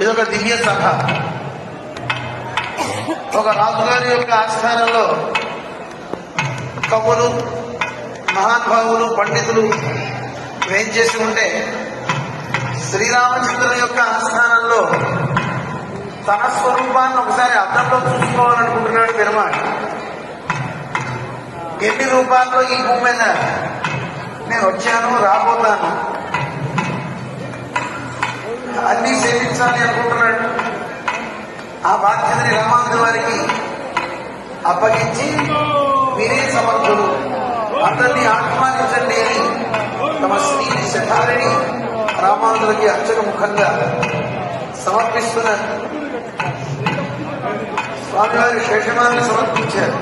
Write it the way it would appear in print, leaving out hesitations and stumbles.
ఇదొక దివ్య సభ. ఒక రాజుగారి యొక్క ఆస్థానంలో కవులు, మహానుభావులు, పండితులు వేంచేసి ఉంటే, శ్రీరామచంద్రుని యొక్క ఆస్థానంలో తన స్వరూపాన్ని ఒకసారి అద్దంలో చూసుకోవాలనుకుంటున్నాడు పెరుమాళ్. ఎన్ని రూపాల్లో ఈ భూమి మీద నేను వచ్చాను, రాబోతాను, అన్ని సేవించాలి అనుకుంటున్నాడు. ఆ బాధ్యతని రామానుజుల వారికి అప్పగించి, మీరే సమర్థులు, అందరినీ ఆహ్వానించండి అని తమ శ్రీ శఠారిని రామానుజులకి అర్చక ముఖంగా సమర్పిస్తున్నారు. స్వామివారి శేషమాలను సమర్పించారు.